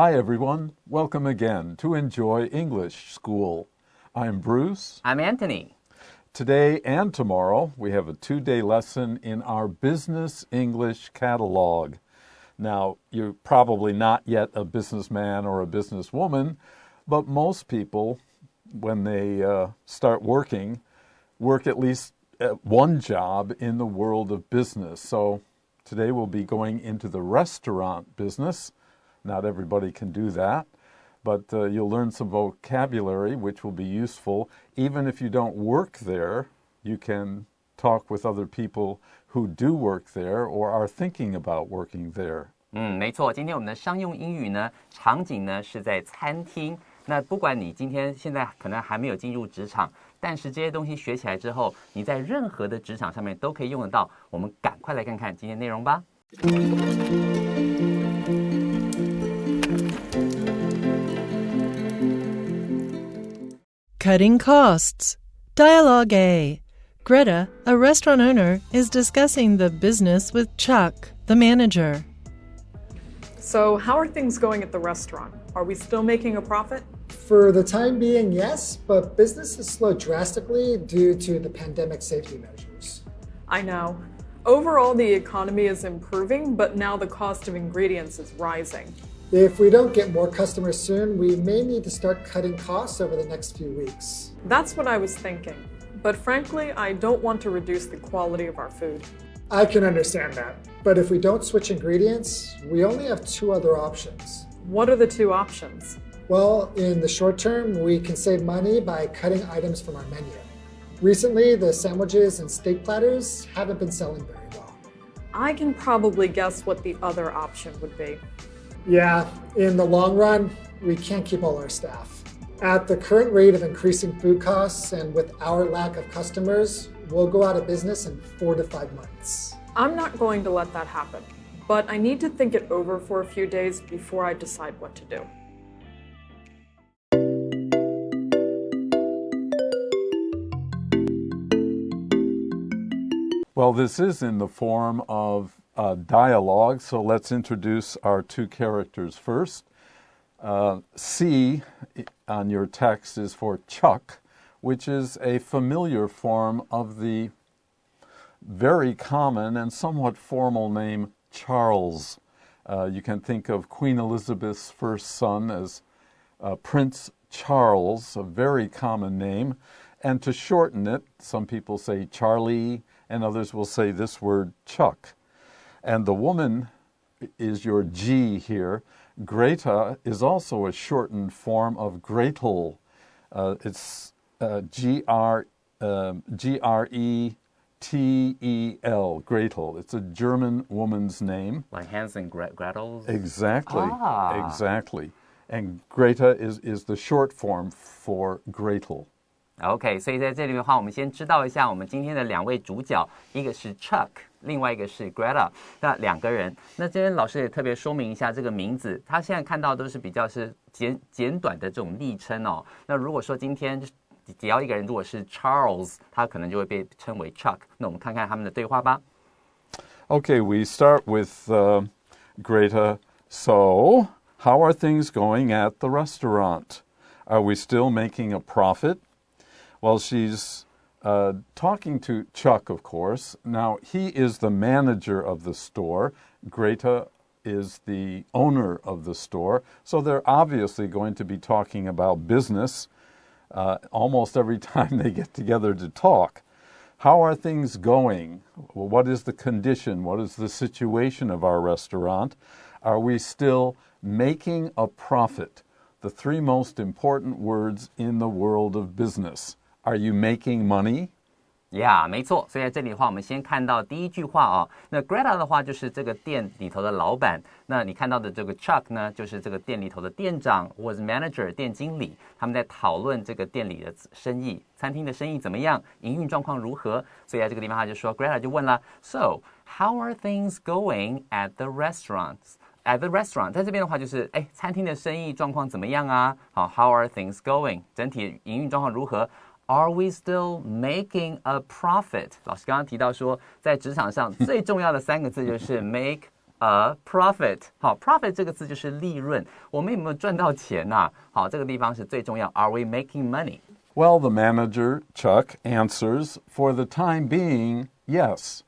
Hi, everyone. Welcome again to Enjoy English School. I'm Bruce. I'm Anthony. Today and tomorrow, we have a 2-day lesson in our Business English Catalog. Now, you're probably not yet a businessman or a businesswoman, but most people, when they start working, work at least at one job in the world of business. So today we'll be going into the restaurant business. Not everybody can do that, but you'll learn some vocabulary which will be useful. Even if you don't work there, you can talk with other people who do work there or are thinking about working there. 没错，今天我们的商用英语呢，场景呢是在餐厅。那不管你今天现在可能还没有进入职场，但是这些东西学起来之后，你在任何的职场上面都可以用得到。我们赶快来看看今天内容吧。Cutting costs. Dialogue A. Greta, a restaurant owner, is discussing the business with Chuck, the manager. So, how are things going at the restaurant? Are we still making a profit? For the time being, yes, but business has slowed drastically due to the pandemic safety measures. I know. Overall, the economy is improving, but now the cost of ingredients is rising. If we don't get more customers soon, we may need to start cutting costs over the next few weeks. That's what I was thinking. But frankly, I don't want to reduce the quality of our food. I can understand that. But if we don't switch ingredients, we only have 2 other options. What are the 2 options? Well, in the short term, we can save money by cutting items from our menu. Recently, the sandwiches and steak platters haven't been selling very well. I can probably guess what the other option would be. Yeah, in the long run, we can't keep all our staff. At the current rate of increasing food costs and with our lack of customers, we'll go out of business in 4 to 5 months. I'm not going to let that happen, but I need to think it over for a few days before I decide what to do. Well, this is in the form of dialogue, so let's introduce our 2 characters first. C on your text is for Chuck, which is a familiar form of the very common and somewhat formal name Charles. You can think of Queen Elizabeth's first son as Prince Charles, a very common name. And to shorten it, some people say Charlie, and others will say this word Chuck. And the woman is your G here. Greta is also a shortened form of Gretel. It's Gretel, Gretel. It's a German woman's name. Like Hansel and Gretel's? Exactly, exactly. And Greta is the short form for Gretel. OK， 所以在这里的话，我们先知道一下我们今天的2位主角，一个是 Chuck， 另外一个是 Greta， 那2个人。那这边老师也特别说明一下这个名字，他现在看到都是比较是简短的这种昵称哦。那如果说今天只要一个人如果是 Charles， 他可能就会被称为 Chuck。那我们看看他们的对话吧。Okay, we start with Greta. So, how are things going at the restaurant? Are we still making a profit? Well, she's talking to Chuck, of course. Now, he is the manager of the store. Greta is the owner of the store. So they're obviously going to be talking about business almost every time they get together to talk. How are things going? Well, what is the condition? What is the situation of our restaurant? Are we still making a profit? The 3 most important words in the world of business. Are you making money? Yeah, 没错。所以在这里的话，我们先看到第一句话哦。那 Greta 的话就是这个店里头的老板，那你看到的这个 Chuck 呢，就是这个店里头的店长或者 manager 店经理，他们在讨论这个店里的生意，餐厅的生意怎么样，营运状况如何。所以在这个地方他就说 ，Greta 就问了 ，So how are things going at the restaurants?At the restaurant， 在这边的话就是，餐厅的生意状况怎么样啊？好 ，How are things going？ 整体营运状况如何 ？Are we still making a profit？ 老师刚刚提到说，在职场上最重要的3个字就是 make a profit。 好 ，profit 这个字就是利润，我们有没有赚到钱啊？好，这个地方是最重要。Are we making money? Well, the manager, Chuck, answers, for the time being, yes.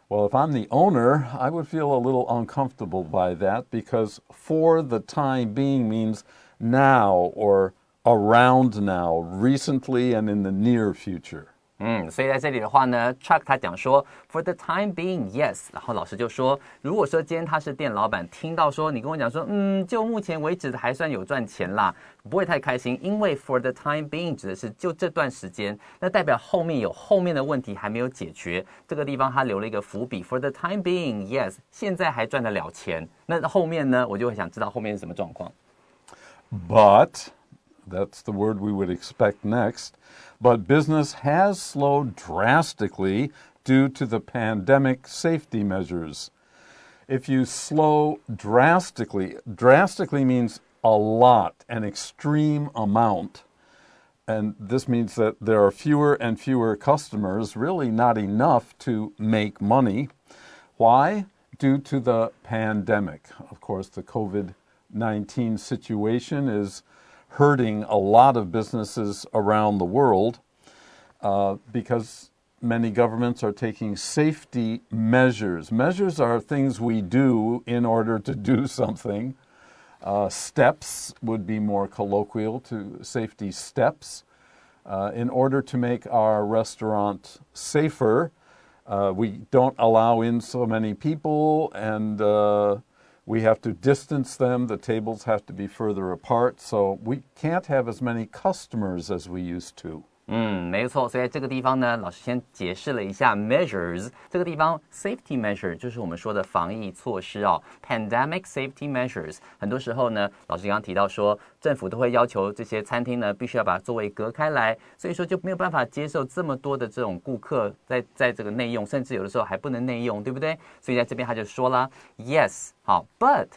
Well, if I'm the owner, I would feel a little uncomfortable by that because for the time being means now or around now, recently and in the near future. 所以在这里的话呢 Chuck 他讲说 For the time being, yes。 然后老师就说，如果说今天他是店老板，听到说你跟我讲说就目前为止还算有赚钱啦，不会太开心，因为 for the time being 指的是就这段时间，那代表后面有后面的问题还没有解决，这个地方他留了一个伏笔 For the time being, yes， 现在还赚得了钱，那后面呢，我就会想知道后面是什么状况。 But, that's the word we would expect next, but business has slowed drastically due to the pandemic safety measures. If you slow drastically means a lot, an extreme amount. And this means that there are fewer and fewer customers, really not enough to make money. Why? Due to the pandemic. Of course, the COVID-19 situation is hurting a lot of businesses around the world because many governments are taking safety measures. Measures are things we do in order to do something. Steps would be more colloquial to safety steps. In order to make our restaurant safer, we don't allow in so many people and we have to distance them. The tables have to be further apart, so we can't have as many customers as we used to. 没错，所以在这个地方呢，老师先解释了一下 measures。这个地方 safety measure 就是我们说的防疫措施哦 ，pandemic safety measures。很多时候呢，老师刚刚提到说，政府都会要求这些餐厅呢，必须要把座位隔开来，所以说就没有办法接受这么多的这种顾客在这个内用，甚至有的时候还不能内用，对不对？所以在这边他就说了 ，yes， 好 ，but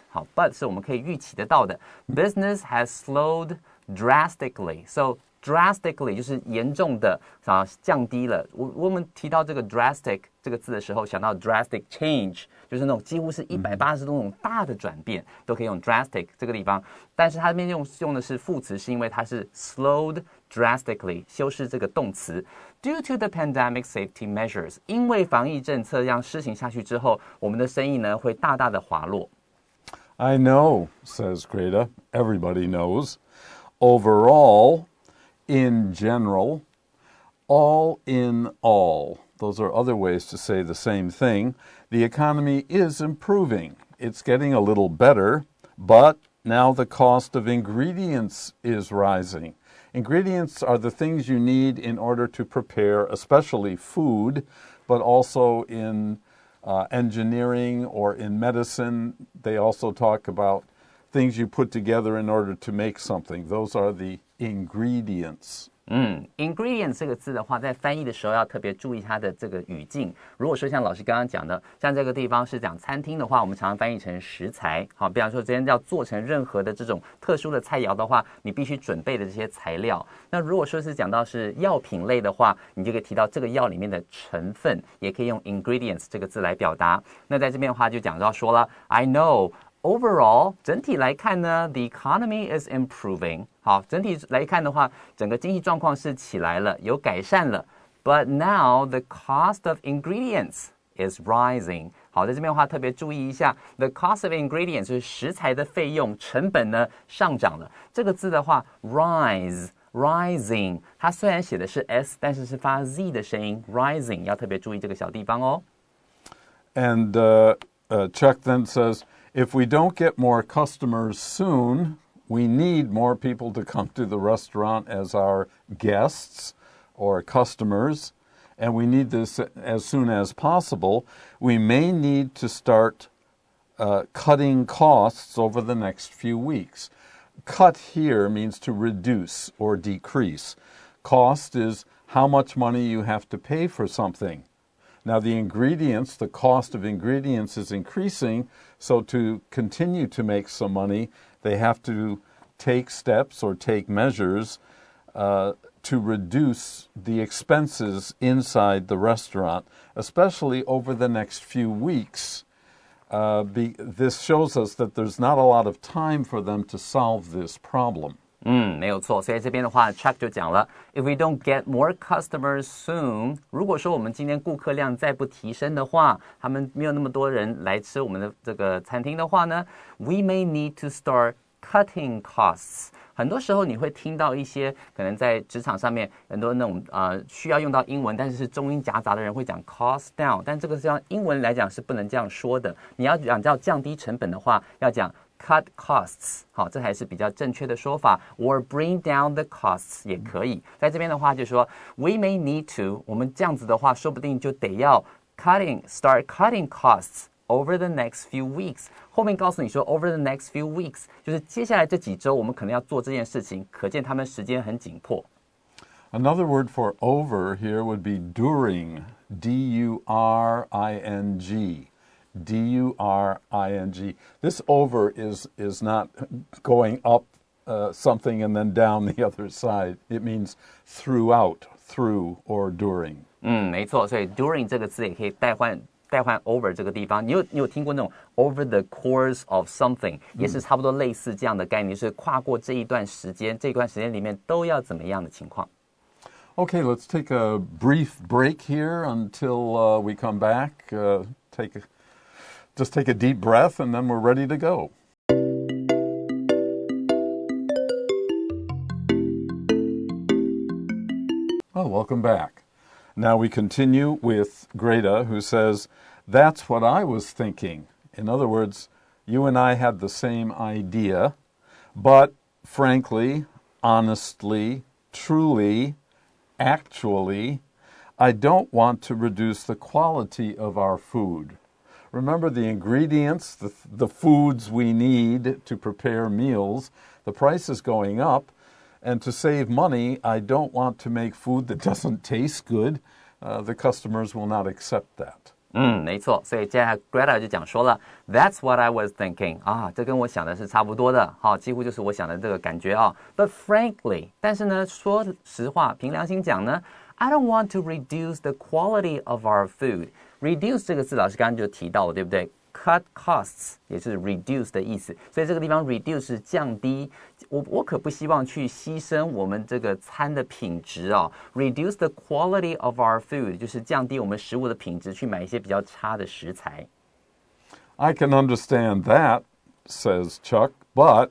是我们可以预期得到的 ，business has slowed drastically，so drastically 就是严重的降低了。我们提到这个 drastic 这个字的时候，想到 drastic change， 就是那种几乎是180度那种大的转变，都可以用 drastic 这个地方。但是它这边用的是副词，是因为它是 slowed drastically 修饰这个动词。Due to the pandemic safety measures， 因为防疫政策让施行下去之后，我们的生意呢会大大的滑落。I know, says Greta. Everybody knows. Overall, in general, all in all. Those are other ways to say the same thing. The economy is improving. It's getting a little better, but now the cost of ingredients is rising. Ingredients are the things you need in order to prepare, especially food, but also in engineering or in medicine. They also talk about things you put together in order to make something. Those are the ingredients. Ingredients 这个字的话，在翻译的时候要特别注意它的这个语境。如果说像老师刚刚讲的，像这个地方是讲餐厅的话，我们常常翻译成食材。好，比方说今天要做成任何的这种特殊的菜肴的话，你必须准备的这些材料。那如果说是讲到是药品类的话，你就可以提到这个药里面的成分，也可以用 ingredients 这个字来表达。那在这边的话就讲到说了 I know。Overall， 整体来看呢 ，the economy is improving。好，整体来看的话，整个经济状况是起来了，有改善了。But now the cost of ingredients is rising。好，在这边的话特别注意一下 ，the cost of ingredients 就是食材的费用成本呢上涨了。这个字的话 ，rising，它虽然写的是 s， 但是是发 z 的声音 ，rising 要特别注意这个小地方哦。And Chuck then says,If we don't get more customers soon, we need more people to come to the restaurant as our guests or customers, and we need this as soon as possible. We may need to start cutting costs over the next few weeks. Cut here means to reduce or decrease. Cost is how much money you have to pay for something.Now, the ingredients, the cost of ingredients is increasing, so to continue to make some money, they have to take steps or take measures to reduce the expenses inside the restaurant, especially over the next few weeks. this shows us that there's not a lot of time for them to solve this problem. 没有错，所以这边的话 Chuck 就讲了 If we don't get more customers soon 如果说我们今天顾客量再不提升的话，他们没有那么多人来吃我们的这个餐厅的话呢 We may need to start cutting costs 很多时候你会听到一些可能在职场上面很多那种需要用到英文但是中英夹杂的人会讲 cost down 但这个是用英文来讲是不能这样说的你要讲叫降低成本的话要讲cut costs 好这还是比较正确的说法 or bring down the costs 也可以在这边的话就说 we may need to 我们这样子的话说不定就得要 start cutting costs over the next few weeks 后面告诉你说 over the next few weeks 就是接下来这几周我们可能要做这件事情可见他们时间很紧迫 Another word for over here would be during D-U-R-I-N-G D-U-R-I-N-G. This over is not going up something and then down the other side. It means throughout, through, or during. 没错，所以 during 这个字也可以代换 over 这个地方。你有听过那种 over the course of something 也是差不多类似这样的概念，就是跨过这一段时间里面都要怎么样的情况。Okay, let's take a brief break here until we come back. Just take a deep breath and then we're ready to go. Well, welcome back. Now we continue with Greta, who says, that's what I was thinking. In other words, you and I had the same idea, but frankly, honestly, truly, actually, I don't want to reduce the quality of our food. Remember the ingredients, the foods we need to prepare meals, the price is going up, and to save money, I don't want to make food that doesn't taste good. The customers will not accept that. 没错，所以接下来 Greta 就讲说了 That's what I was thinking 这跟我想的是差不多的几乎就是我想的这个感觉But frankly 但是呢说实话凭良心讲呢 I don't want to reduce the quality of our food Reduce 这个字老师刚刚就提到了对不对 Cut costs 也是 reduce 的意思所以这个地方 reduce 是降低我可不希望去牺牲我们这个餐的品质Reduce the quality of our food 就是降低我们食物的品质去买一些比较差的食材 I can understand that, says Chuck, but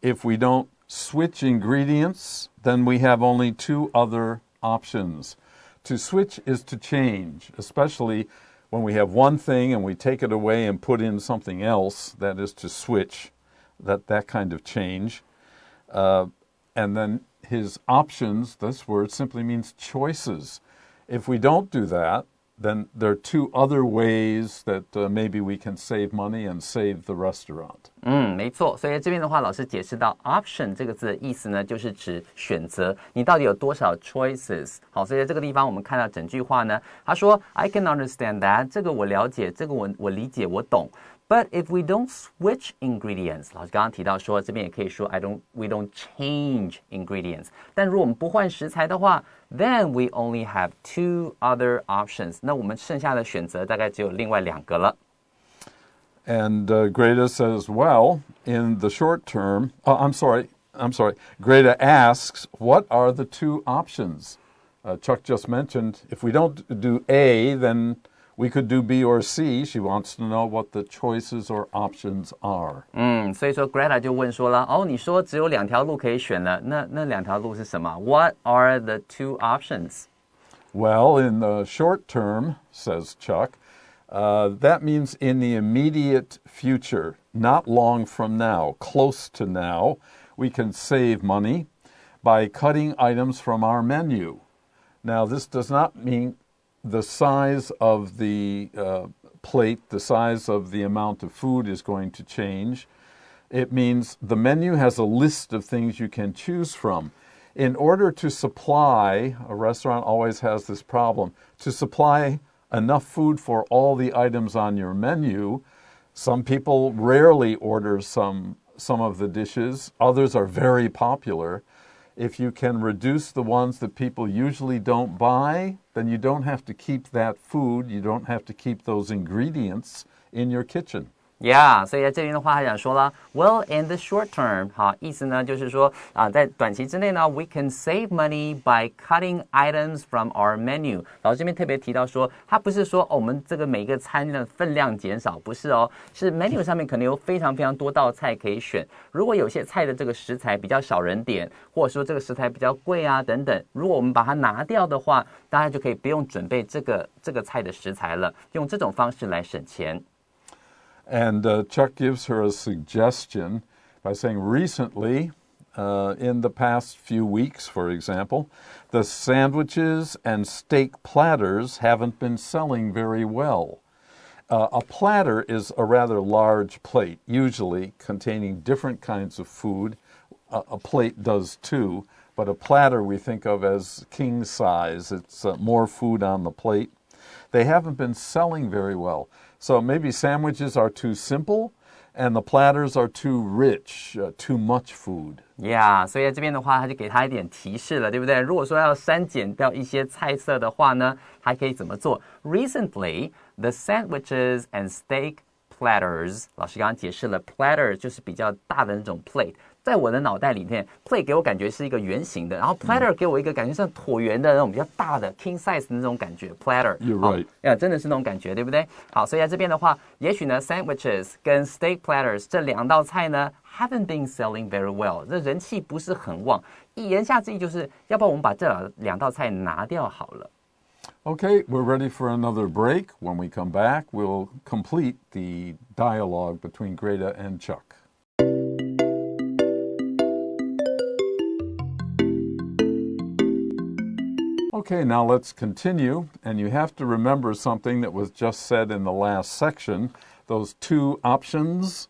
if we don't switch ingredients, then we have only two other options. To switch is to change, especially when we have one thing and we take it away and put in something else, that is to switch, that kind of change. And then his options, this word simply means choices. If we don't do that, then there are two other ways that maybe we can save money and save the restaurant. 没错，所以这边的话，老师解释到 option 这个字的意思呢，就是指选择，你到底有多少 choices。好，所以在这个地方我们看到整句话呢，他说 I can understand that， 这个我了解，这个我理解，我懂。But if we don't switch ingredients， 老师刚刚提到说，这边也可以说 we don't change ingredients。但如果我们不换食材的话 ，then we only have two other options。那我们剩下的选择大概只有另外两个了。And Greta says, well, in the short term, I'm sorry. Greta asks, what are the two options? Chuck just mentioned, if we don't do A, then we could do B or C. She wants to know what the choices or options are. 所以说 Greta 就问说了，你说只有两条路可以选了，那两条路是什么 ？What are the two options? Well, in the short term, says Chuck, that means in the immediate future, not long from now, close to now, we can save money by cutting items from our menu. Now, this does not mean the size of the plate, the size of the amount of food is going to change. It means the menu has a list of things you can choose from. In order to supply, a restaurant always has this problem, to supply enough food for all the items on your menu, some people rarely order some of the dishes. Others are very popular. If you can reduce the ones that people usually don't buy, then you don't have to keep that food. You don't have to keep those ingredients in your kitchen. Yeah， 所以在这边的话，他讲说了 ，Well, in the short term， 好，意思呢就是说在短期之内呢 ，we can save money by cutting items from our menu。老师这边特别提到说，他不是说我们这个每个餐的分量减少，不是哦，是 menu 上面可能有非常非常多道菜可以选。如果有些菜的这个食材比较少人点，或者说这个食材比较贵啊等等，如果我们把它拿掉的话，大家就可以不用准备这个菜的食材了，用这种方式来省钱。And Chuck gives her a suggestion by saying, recently, in the past few weeks, for example, the sandwiches and steak platters haven't been selling very well. A platter is a rather large plate, usually containing different kinds of food. A plate does too, but a platter we think of as king size. It's more food on the plate. They haven't been selling very well.So maybe sandwiches are too simple, and the platters are too rich, too much food. Yeah， 所以在这边的话，他就给他一点提示了，对不对？如果说要删减掉一些菜色的话呢，还可以怎么做 ？Recently, the sandwiches and steak platters， 老师刚刚解释了 platter 就是比较大的那种 plate。在我的脑袋里面 plate 给我感觉是一个圆形的，然后 platter 给我一个感觉像椭圆的那种比较大的 king size 的那种感觉 platter。 You're right. 真的是那种感觉，对不对？好，所以在这边的话，也许呢 sandwiches 跟 steak platters 这两道菜呢 haven't been selling very well， 这人气不是很旺。言下之意就是要不然我们把这两道菜拿掉好了。Okay, we're ready for another break. When we come back, we'll complete the dialogue between Greta and Chuck.Okay, now let's continue, and you have to remember something that was just said in the last section, those two options.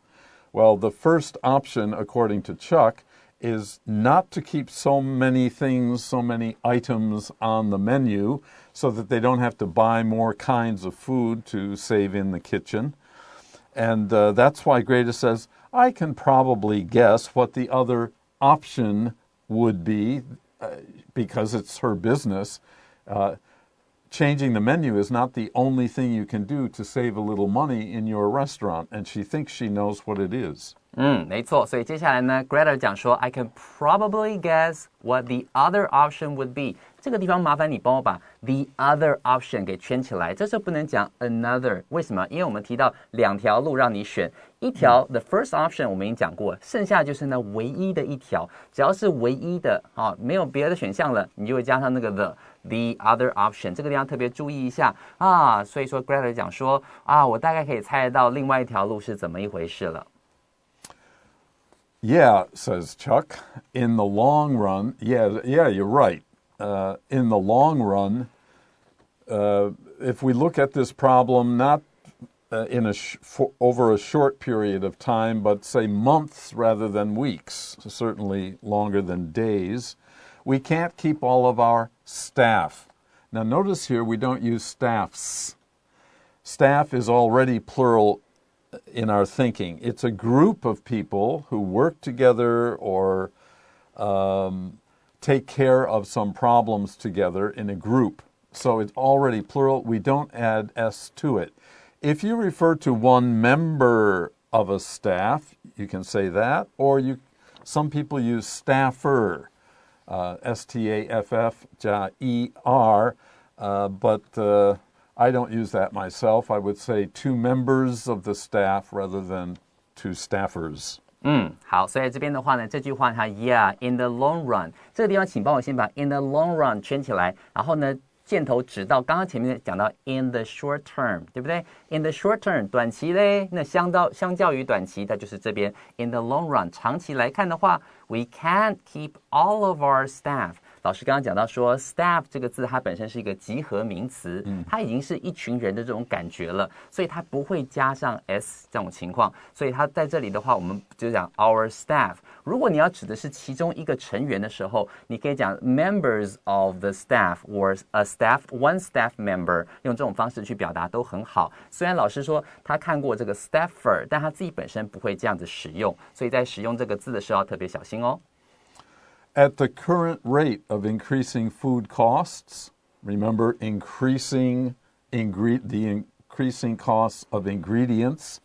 Well, the first option, according to Chuck, is not to keep so many things, so many items on the menu so that they don't have to buy more kinds of food to save in the kitchen. And that's why Greta says, I can probably guess what the other option would be.Because it's her business, changing the menu is not the only thing you can do to save a little money in your restaurant, and she thinks she knows what it is. 没错，所以接下来呢 Greta 讲说 I can probably guess what the other option would be。 这个地方麻烦你帮我把 the other option 给圈起来，这时候不能讲 another， 为什么？因为我们提到两条路让你选，一条 the first option 我们已经讲过，剩下就是那唯一的一条，只要是唯一的没有别的选项了，你就会加上那个 the other option， 这个地方特别注意一下所以说 Greta 讲说我大概可以猜得到另外一条路是怎么一回事了。Yeah, says Chuck, in the long run, yeah, you're right. In the long run, if we look at this problem not over a short period of time, but say months rather than weeks, certainly longer than days, we can't keep all of our staff. Now notice here we don't use staffs. Staff is already plural in our thinking. It's a group of people who work together or take care of some problems together in a group. So it's already plural. We don't add S to it. If you refer to one member of a staff, you can say that, or some people use staffer, S-T-A-F-F-E-R, but I don't use that myself. I would say two members of the staff rather than two staffers. 好，所以这边的话呢，这句话它 Yeah, in the long run， 这个地方请帮我先把 in the long run 圈起来，然后呢箭头指到刚刚前面讲到 in the short term， 对不对？ In the short term 短期嘞，那相较于短期，它就是这边 in the long run 长期来看的话 we can't keep all of our staff。老师刚刚讲到说 staff 这个字它本身是一个集合名词，它已经是一群人的这种感觉了，所以它不会加上 s 这种情况，所以它在这里的话我们就讲 our staff。 如果你要指的是其中一个成员的时候，你可以讲 members of the staff or one staff member， 用这种方式去表达都很好。虽然老师说他看过这个 staffer， 但他自己本身不会这样子使用，所以在使用这个字的时候要特别小心哦。At the current rate of increasing food costs, remember increasing the increasing costs of ingredients,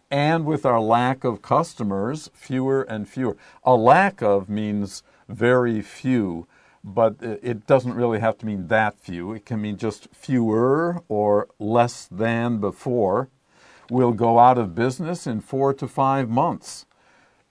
and with our lack of customers, fewer and fewer. A lack of means very few, but it doesn't really have to mean that few. It can mean just fewer or less than before. We'll go out of business in 4 to 5 months.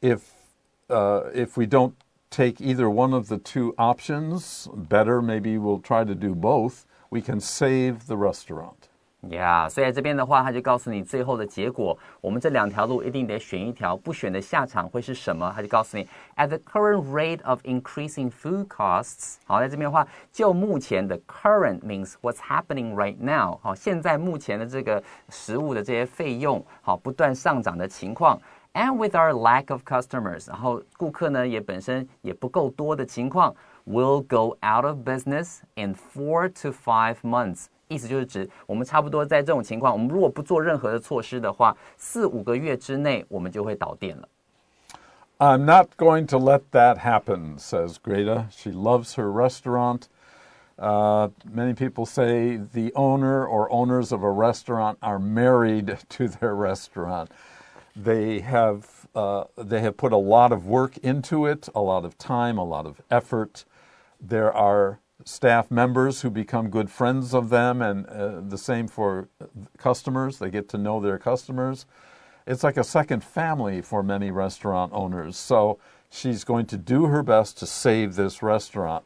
If we don't take either one of the two options, better, maybe we'll try to do both, we can save the restaurant.Yeah, 所以在这边的话，他就告诉你最后的结果，我们这两条路一定得选一条，不选的下场会是什么？他就告诉你 ，at the current rate of increasing food costs， 好，在这边的话，就目前的 current means what's happening right now， 好，现在目前的这个食物的这些费用，好，不断上涨的情况。And with our lack of customers， 然后顾客呢也本身也不够多的情况 ，we'll go out of business in 4 to 5 months。意思就是指我们差不多在这种情况，我们如果不做任何的措施的话，4、5个月之内我们就会倒店了。I'm not going to let that happen, says Greta. She loves her restaurant. Many people say the owner or owners of a restaurant are married to their restaurant. They have put a lot of work into it, a lot of time, a lot of effort. There are staff members who become good friends of them, and the same for customers. They get to know their customers. It's like a second family for many restaurant owners. So she's going to do her best to save this restaurant.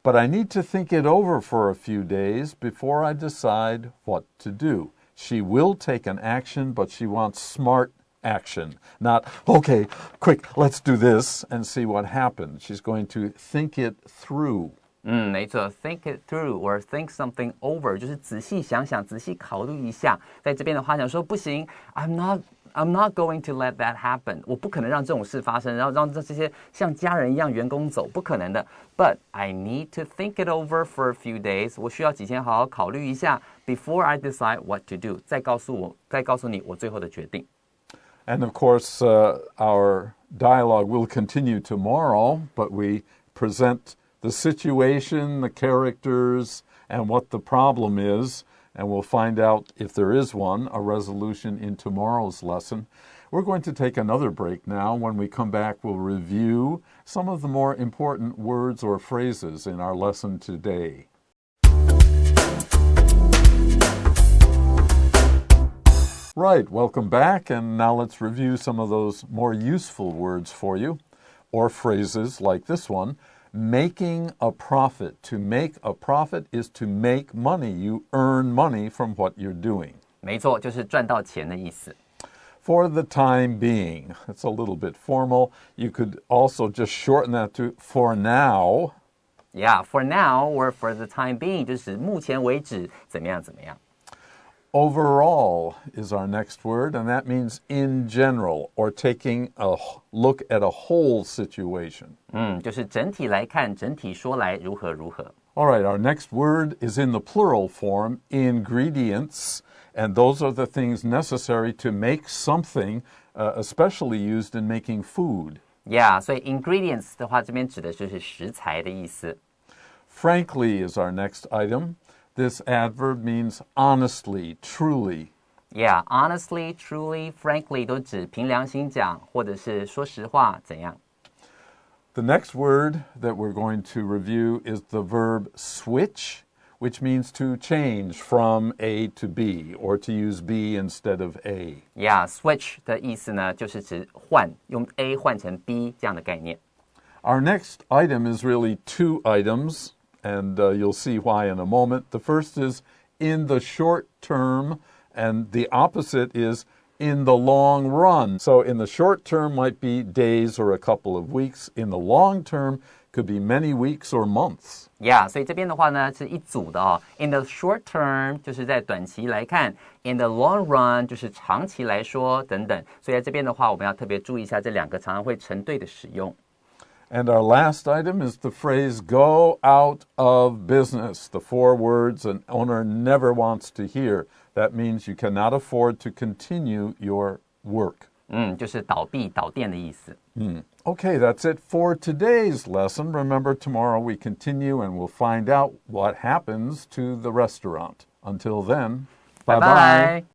But I need to think it over for a few days before I decide what to do. She will take an action, but she wants smart action. Not, okay, quick, let's do this and see what happens. She's going to think it through.没错 ，think it through or think something over， 就是仔细想想，仔细考虑一下。在这边的话讲说，不行 ，I'm not going to let that happen， 我不可能让这种事发生，然后让这些像家人一样员工走，不可能的。But I need to think it over for a few days， 我需要几天好好考虑一下 ，before I decide what to do， 再告诉你我最后的决定。And of course, our dialogue will continue tomorrow, but we present.The situation, the characters, and what the problem is, and we'll find out if there is one, a resolution in tomorrow's lesson. We're going to take another break now. When we come back, we'll review some of the more important words or phrases in our lesson today. Right, welcome back, and now let's review some of those more useful words for you, or phrases like this one.Making a profit. To make a profit is to make money. You earn money from what you're doing. 没错，就是赚到钱的意思。For the time being. It's a little bit formal. You could also just shorten that to for now. Yeah, for now or for the time being 就是目前为止怎么样怎么样。Overall is our next word, and that means in general, or taking a look at a whole situation. 就是整体来看，整体说来如何如何。All right, our next word is in the plural form, ingredients, and those are the things necessary to make something, especially used in making food. Yeah, 所以 ingredients 的话，这边指的就是食材的意思。Frankly is our next item.This adverb means honestly, truly. Yeah, honestly, truly, frankly 都指凭良心讲，或者是说实话怎样。The next word that we're going to review is the verb switch, which means to change from A to B, or to use B instead of A. Yeah, switch 的意思呢，就是指换，用 A 换成 B 这样的概念。Our next item is really two items.And you'll see why in a moment. The first is in the short term, and the opposite is in the long run. So in the short term might be days or a couple of weeks. In the long term could be many weeks or months. Yeah, 所以这边的话呢是一组的哦。In the short term 就是在短期来看 ，in the long run 就是长期来说等等。所以在这边的话，我们要特别注意一下这两个常常会成对的使用。And our last item is the phrase go out of business. The 4 words an owner never wants to hear. That means you cannot afford to continue your work. 就是倒闭、倒店的意思。Okay, that's it for today's lesson. Remember, tomorrow we continue and we'll find out what happens to the restaurant. Until then, 拜拜。